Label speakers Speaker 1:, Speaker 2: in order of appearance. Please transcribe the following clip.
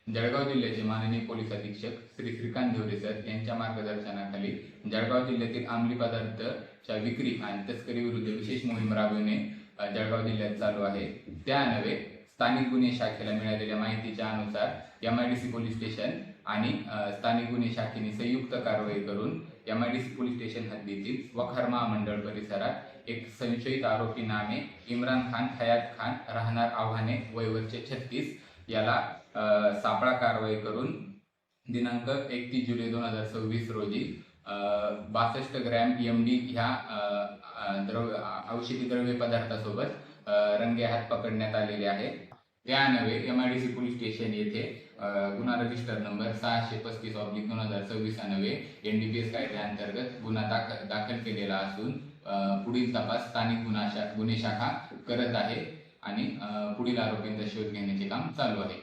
Speaker 1: जळगाव जिल्ह्याचे माननीय पोलीस अधीक्षक श्री श्रीकांत ढेवरे सर यांच्या मार्गदर्शनाखाली जळगाव जिल्ह्यातील अंमली पदार्थाच्या विक्री आणि तस्करी विरुद्ध विशेष मोहीम राबविणे जळगाव जिल्ह्यात चालू आहे। त्यान्वये स्थानिक गुन्हे शाखेला मिळालेल्या माहितीच्या अनुसार MIDC पोलीस स्टेशन आणि स्थानिक गुन्हे शाखेने संयुक्त कारवाई करून MIDC पोलीस स्टेशन हद्दीतील वखार महामंडळ परिसरात एक संशयित आरोपी नामे इम्रान खान हयात खान राहणार आव्हाने वय वर्ष 36 याला सापळा कारवाई करून दिनांक 31 जुलै 2026 रोजी 62 ग्रॅम MD ह्या औषधी द्रव्य पदार्थासोबत रंगे हात पकडण्यात आलेले आहे। त्यान्वये MIDC पोलीस स्टेशन येथे गुन्हा रजिस्टर नंबर 635/2026 अन्वये NDPS कायद्याअंतर्गत गुन्हा दाखल केलेला असून पुढील तपास स्थानिक गुन्हे शाखा करत आहे आणि पुढील आरोपींचा शोध घेण्याचे काम चालू आहे।